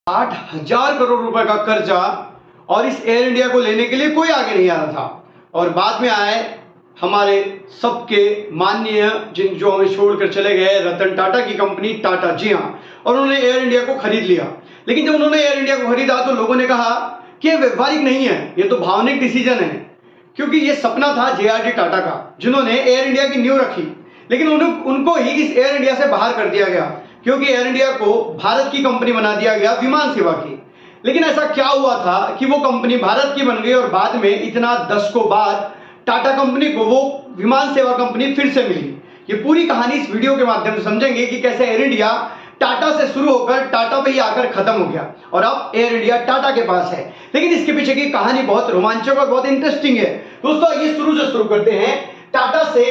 60,000 करोड़ रुपए का कर्जा और इस एयर इंडिया को लेने के लिए कोई आगे नहीं आ रहा था। और बाद में आए हमारे सबके माननीय जो हमें छोड़कर चले गए रतन टाटा की कंपनी टाटा, जी हाँ, और उन्होंने एयर इंडिया को खरीद लिया। लेकिन जब उन्होंने एयर इंडिया को खरीदा तो लोगों ने कहा कि ये व्यवहारिक नहीं है, ये तो भावनिक डिसीजन है, क्योंकि ये सपना था जे.आर.डी. टाटा का, जिन्होंने एयर इंडिया की नींव रखी। लेकिन उनको ही इस एयर इंडिया से बाहर कर दिया गया, क्योंकि एयर इंडिया को भारत की कंपनी बना दिया गया विमान सेवा की। लेकिन ऐसा क्या हुआ था कि वो कंपनी भारत की बन गई और बाद में इतना दशकों बाद टाटा कंपनी को वो विमान सेवा कंपनी फिर से मिली। ये पूरी कहानी इस वीडियो के माध्यम से समझेंगे कि कैसे एयर इंडिया टाटा से शुरू होकर टाटा पे ही आकर खत्म हो गया और अब एयर इंडिया टाटा के पास है। लेकिन इसके पीछे की कहानी बहुत रोमांचक और बहुत इंटरेस्टिंग है। दोस्तों आइए शुरू करते हैं टाटा से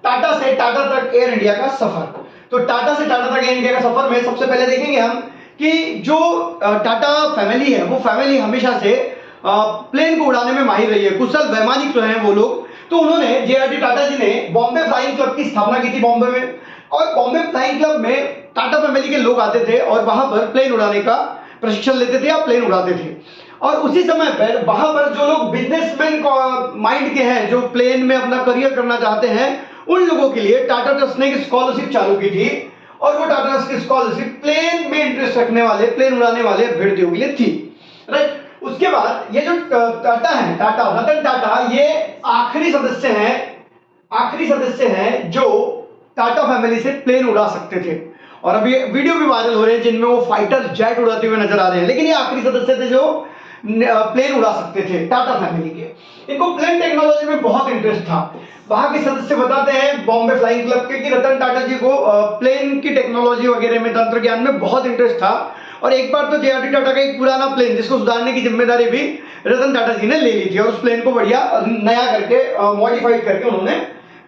टाटा तक एयर इंडिया का सफर। तो टाटा से टाटा तक एयर इंडिया का सफर में सबसे पहले देखेंगे हम कि जो टाटा फैमिली है वो फैमिली हमेशा से प्लेन को उड़ाने में माहिर रही है, कुशल वैमानिक जो हैं वो लोग। तो उन्होंने जे.आर.डी. टाटा जी ने बॉम्बे फ्लाइंग क्लब की स्थापना की थी बॉम्बे में, और बॉम्बे फ्लाइंग क्लब में टाटा फैमिली के लोग आते थे और वहां पर प्लेन उड़ाने का प्रशिक्षण लेते थे या प्लेन उड़ाते थे। और उसी समय पर वहां पर जो लोग बिजनेसमैन माइंड के हैं, जो प्लेन में अपना करियर करना चाहते हैं, उन लोगों के लिए टाटा ट्रस्ट ने एक स्कॉलरशिप चालू की थी। और वो टाटा ट्रस्ट की स्कॉलरशिप प्लेन में इंटरेस्ट रखने वाले, प्लेन उड़ाने वाले अभ्यर्थियों के लिए थी, राइट। उसके बाद ये जो टाटा है, टाटा रतन टाटा, ये आखिरी सदस्य हैं जो टाटा फैमिली से प्लेन उड़ा सकते थे। और अभी वीडियो भी वायरल हो रहे हैं जिनमें वो फाइटर जेट उड़ाते हुए नजर आ रहे हैं। लेकिन ये आखिरी सदस्य थे जो प्लेन उड़ा सकते थे टाटा फैमिली के। इनको प्लेन टेक्नोलॉजी में बहुत इंटरेस्ट था। वहां के सदस्य बताते हैं बॉम्बे फ्लाइंग क्लब के कि रतन टाटा जी को प्लेन की टेक्नोलॉजी वगैरह में, तंत्र ज्ञान में बहुत इंटरेस्ट था। और एक बार तो जे.आर.डी. टाटा का एक पुराना प्लेन जिसको सुधारने की जिम्मेदारी भी रतन टाटा जी ने ले ली थी और उस प्लेन को बढ़िया नया करके, मॉडिफाइड करके उन्होंने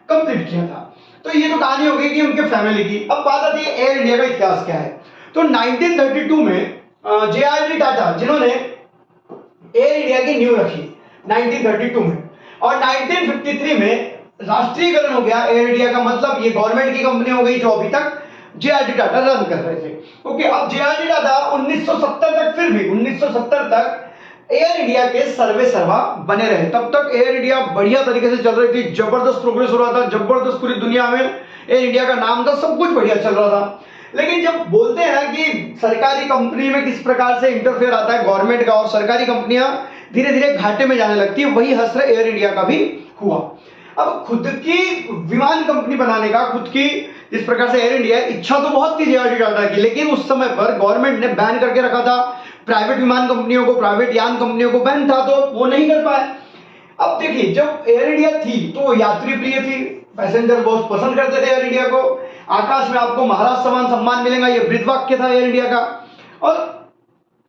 कंप्लीट किया था। तो ये तो कहानी हो गई कि उनके फैमिली की। अब बात आती है एयर इंडिया का इतिहास क्या है। तो 1932 में जे.आर.डी. टाटा जिन्होंने एयर इंडिया की नींव रखी 1932 में, और 1953 में राष्ट्रीयकरण हो गया एयर इंडिया का। मतलब ये गवर्नमेंट की कंपनी हो गई जो अभी तक जे.आर.डी. टाटा रन कर रहे थे। ओके, अब जे.आर.डी. टाटा 1970 तक, फिर भी 1970 तक एयर इंडिया के सर्वे सर्वा बने रहे। तब तक एयर इंडिया बढ़िया तरीके से चल रही थी, जबरदस्त प्रोग्रेस हो रहा था, जबरदस्त पूरी दुनिया में एयर इंडिया का नाम था, सब कुछ बढ़िया चल रहा था। लेकिन जब बोलते हैं कि सरकारी कंपनी में किस प्रकार से इंटरफेयर आता है गवर्नमेंट का और सरकारी कंपनियां धीरे धीरे घाटे में जाने लगती है, वही हसर एयर इंडिया का भी हुआ। अब खुद की विमान कंपनी बनाने का, खुद की जिस प्रकार से एयर इंडिया, इच्छा तो बहुत थी जे.आर.डी. टाटा की, लेकिन उस समय पर गवर्नमेंट ने बैन करके रखा था प्राइवेट विमान कंपनियों को, प्राइवेट यान कंपनियों को बैन था, तो वो नहीं कर पाए। अब देखिए, जब एयर इंडिया थी तो यात्री प्रिय थी, पैसेंजर बहुत पसंद करते थे एयर इंडिया को। आकाश में आपको महाराज समान सम्मान मिलेगा, ये ब्रीद वाक्य था एयर इंडिया का, और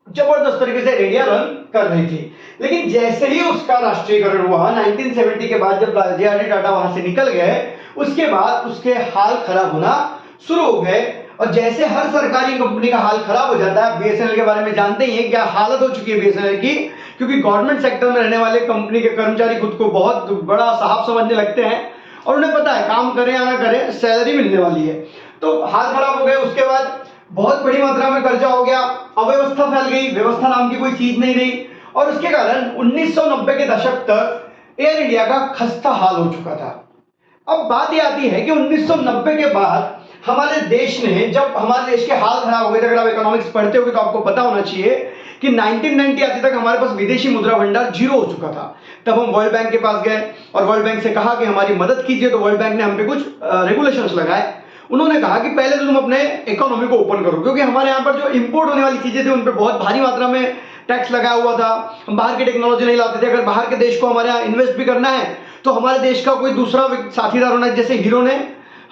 जबरदस्त तरीके से एयर इंडिया रन कर रही थी। लेकिन जैसे ही उसका राष्ट्रीयकरण हुआ 1970 के बाद, जब जे.आर.डी. टाटा वहां से निकल गए, उसके बाद उसके हाल खराब होना शुरू हो गए। और जैसे हर सरकारी कंपनी का हाल खराब हो जाता है, बीएसएनएल के बारे में जानते ही हैं क्या हालत हो चुकी है बीएसएनएल की, क्योंकि गवर्नमेंट सेक्टर में रहने वाले कंपनी के कर्मचारी खुद को बहुत बड़ा साहब समझने लगते हैं और उन्हें पता है काम करें या ना करें सैलरी मिलने वाली है। तो हाल खराब हो गए। उसके बाद बहुत बड़ी मात्रा में कर्जा हो गया, अव्यवस्था फैल गई, व्यवस्था नाम की कोई चीज नहीं रही, और उसके कारण 1990 के दशक तक एयर इंडिया का खस्ता हाल हो चुका था। अब बात यह आती है कि 1990 के बाद हमारे देश ने, जब हमारे देश के हाल खराब हो गए थे, अगर आप इकोनॉमिक्स पढ़ते होगे तो आपको पता होना चाहिए कि 1990 आते तक हमारे पास विदेशी मुद्रा भंडार जीरो हो चुका था। तब हम वर्ल्ड बैंक के पास गए और वर्ल्ड बैंक से कहा कि हमारी मदद कीजिए, तो वर्ल्ड बैंक ने हम पे कुछ रेगुलेशंस लगाए। उन्होंने कहा कि पहले तो तुम अपने इकोनॉमी को ओपन करो, क्योंकि हमारे यहाँ पर जो इंपोर्ट होने वाली चीजें थी उन पर बहुत भारी मात्रा में टैक्स लगाया हुआ था। हम बाहर की टेक्नोलॉजी नहीं लाते थे। अगर बाहर के देश को हमारे यहाँ इन्वेस्ट भी करना है तो हमारे देश का कोई दूसरा साथीदार होना, जैसे हीरो ने,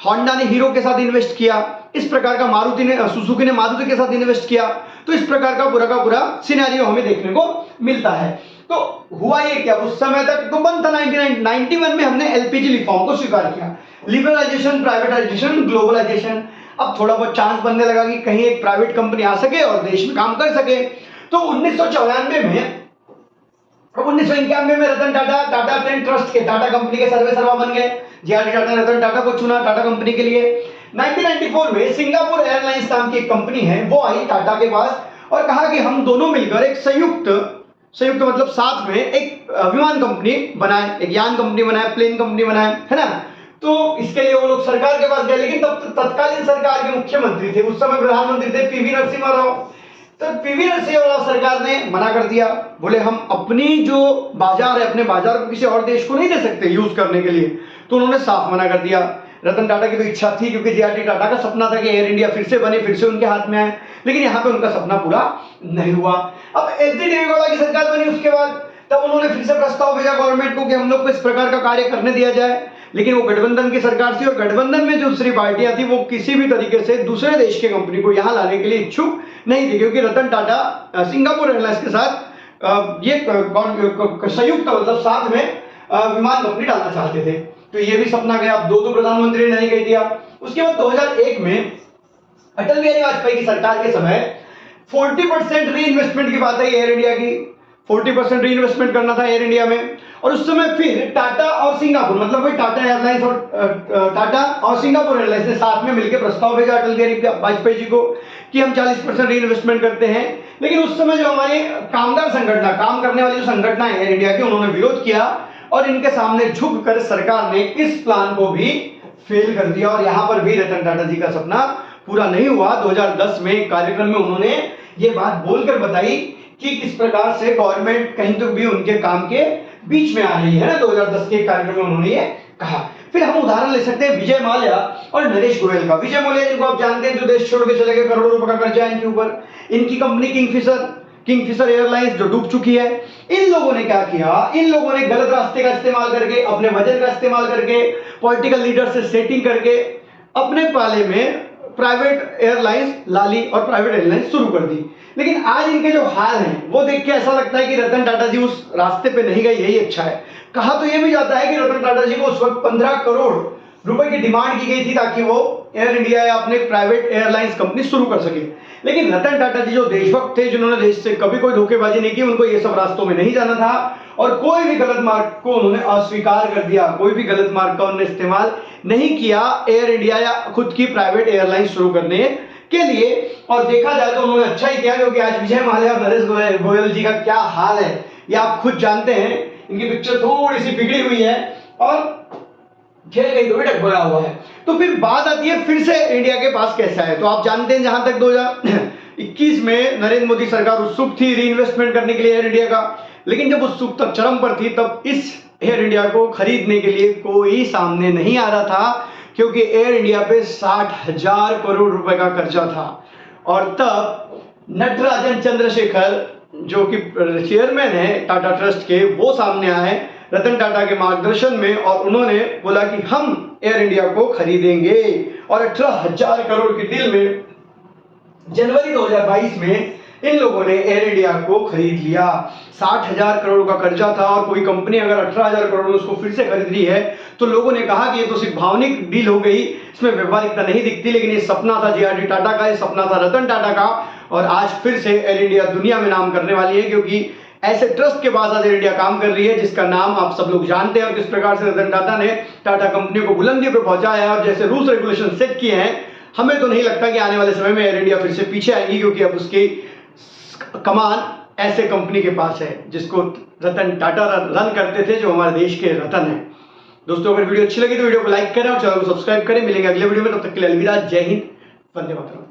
होंडा ने हीरो के साथ इन्वेस्ट किया, इस प्रकार का मारुति ने, सुजुकी ने मारुति के साथ इन्वेस्ट किया। तो इस प्रकार का पूरा सिनेरियो हमें देखने को मिलता है। तो हुआ ये क्या, उस समय तक तो बंद था। 1991 में हमने एलपीजी रिफॉर्म को स्वीकार किया, लिबरलाइजेशन, प्राइवेटाइजेशन, ग्लोबलाइजेशन। अब थोड़ा बहुत चांस बनने लगा कि कहीं एक प्राइवेट कंपनी आ सके और देश में काम कर सके। तो 1991 में रतन टाटा, टाटा प्लेन ट्रस्ट के, टाटा कंपनी के सर्वे सर्वा बन गए। जे.आर.डी. टाटा ने रतन टाटा को चुना टाटा कंपनी के लिए। 1994 में सिंगापुर एयरलाइंस नाम की एक कंपनी है, वो आई टाटा के पास और कहा कि हम दोनों मिलकर एक संयुक्त मतलब साथ में एक विमान कंपनी बनाए, एक यान कंपनी बनाए, प्लेन कंपनी बनाए, है ना। तो इसके लिए वो लोग सरकार के पास गए, लेकिन तब तत्कालीन सरकार के मुख्यमंत्री थे, उस समय प्रधानमंत्री थे पीवी नरसिम्हा राव। तो पीवी नरसिम्हा राव सरकार ने मना कर दिया, बोले हम अपनी जो बाजार है, अपने बाजार को किसी और देश को नहीं दे सकते यूज करने के लिए। तो उन्होंने साफ मना कर दिया। रतन टाटा की तो इच्छा थी, क्योंकि जेआरडी टाटा का सपना था कि एयर इंडिया फिर से बने, फिर से उनके हाथ में आए, लेकिन यहाँ पे उनका सपना पूरा नहीं हुआ। अब एच.डी. देवेगौड़ा की सरकार बनी उसके बाद, तब उन्होंने फिर से प्रस्ताव भेजा गवर्नमेंट को कि हम लोग को इस प्रकार का कार्य करने दिया जाए, लेकिन वो गठबंधन की सरकार थी और गठबंधन में जो दूसरी पार्टियां थी वो किसी भी तरीके से दूसरे देश के कंपनी को यहां लाने के लिए इच्छुक नहीं थी, क्योंकि रतन टाटा सिंगापुर एयरलाइंस के साथ ये संयुक्त मतलब साथ में विमान कंपनी डालना चाहते थे। तो ये भी सपना गया। अब दो प्रधानमंत्री ने नहीं कह दिया। उसके बाद 2001 में अटल बिहारी वाजपेयी की सरकार के समय 40% री इन्वेस्टमेंट की बात है एयर इंडिया की, 40% री इन्वेस्टमेंट करना था एयर इंडिया में। और उस समय फिर टाटा और सिंगापुर, मतलब वही टाटा एयरलाइंस और टाटा और सिंगापुर एयरलाइंस ने साथ में मिलकर प्रस्ताव भेजा अटल बिहारी वाजपेयी जी को कि हम 40% री इन्वेस्टमेंट करते हैं। लेकिन उस समय जो हमारे कामगार संगठन, काम करने वाली जो संगठन है एयर इंडिया की, उन्होंने विरोध किया और इनके सामने झुककर सरकार ने इस प्लान को भी फेल कर दिया। और यहां पर भी रतन टाटा जी का सपना पूरा नहीं हुआ। 2010 में कार्यक्रम में उन्होंने ये बात बोलकर बताई कि किस प्रकार से गवर्नमेंट कहीं तो भी उनके काम के बीच में आ रही है ना। 2010 के कार्यक्रम में उन्होंने ये कहा। फिर हम उदाहरण ले सकते हैं विजय माल्या और नरेश गोयल का। विजय माल्या जिनको आप जानते हैं, जो देश छोड़ के चले गए, करोड़ों रुपए का कर्जा इनके ऊपर। इनकी कंपनी किंगफिशर एयरलाइंस जो डूब चुकी है। इन लोगों ने क्या किया, इन लोगों ने गलत रास्ते का इस्तेमाल करके, अपने वजन का इस्तेमाल करके, पॉलिटिकल लीडर से सेटिंग करके अपने पाले में प्राइवेट एयरलाइंस लाली और प्राइवेट एयरलाइंस शुरू कर दी। लेकिन आज इनके जो हाल हैं वो देख के ऐसा लगता है कि रतन टाटा जी उस रास्ते पे नहीं गए, यही अच्छा है। कहा तो यह भी जाता है कि रतन टाटा जी को उस वक्त 15 करोड़ रुपए की डिमांड की गई थी ताकि वो एयर इंडिया या अपने प्राइवेट एयरलाइंस कंपनी शुरू कर सके। लेकिन रतन टाटा जी जो देशभक्त थे, जिन्होंने देश से कभी कोई धोखेबाजी नहीं की, उनको ये सब रास्तों में नहीं जाना था और कोई भी गलत मार्ग को उन्होंने अस्वीकार कर दिया। कोई भी गलत मार्ग का उन्होंने इस्तेमाल नहीं किया एयर इंडिया या खुद की प्राइवेट एयरलाइन शुरू करने के लिए। और देखा जाए तो उन्होंने अच्छा ही किया, क्योंकि आज विजय माल्या और नरेश गोयल जी का क्या हाल है ये आप खुद जानते हैं। इनकी पिक्चर थोड़ी सी बिगड़ी हुई है और खेल गई तो भी डगमगा हुआ है। तो फिर बात आती है फिर से इंडिया के पास कैसा है। तो आप जानते हैं जहां तक 2021 में नरेंद्र मोदी सरकार उत्सुक थी री इन्वेस्टमेंट करने के लिए एयर इंडिया का, लेकिन जब उत्सुकता चरम पर थी तब इस एयर इंडिया को खरीदने के लिए कोई सामने नहीं आ रहा था, क्योंकि एयर इंडिया पे 60,000 करोड़ रुपए का कर्जा था। और तब नटराजन चंद्रशेखर जो कि चेयरमैन है टाटा ट्रस्ट के, वो सामने आए रतन टाटा के मार्गदर्शन में और उन्होंने बोला कि हम एयर इंडिया को खरीदेंगे। और 18,000 करोड़ की डील में जनवरी 2022 में इन लोगों ने एयर इंडिया को खरीद लिया। 60,000 करोड़ का कर्जा था और कोई कंपनी अगर 18,000 करोड़ में उसको फिर से खरीद रही है तो लोगों ने कहा कि ये तो सिर्फ भावनिक डील हो गई, इसमें व्यवहारिकता नहीं दिखती। लेकिन ये सपना था जेआरडी टाटा का, ये सपना था रतन टाटा का। और आज फिर से एयर इंडिया दुनिया में नाम करने वाली है, क्योंकि ऐसे ट्रस्ट के पास आज एयर इंडिया काम कर रही है जिसका नाम आप सब लोग जानते हैं और किस प्रकार से रतन टाटा ने टाटा कंपनी को बुलंदियों पे पहुंचाया है और जैसे रूल्स रेगुलेशन सेट किए हैं। हमें तो नहीं लगता कि आने वाले समय में एयर इंडिया फिर से पीछे आएगी, क्योंकि अब उसकी कमान ऐसे कंपनी के पास है जिसको रतन टाटा रन करते थे, जो हमारे देश के रतन है। दोस्तों, अगर वीडियो अच्छी लगी तो वीडियो को लाइक करें और चैनल को सब्सक्राइब करें। मिलेंगे अगले वीडियो में, तब तक के लिए अलविदा। जय हिंद, वंदे मातरम।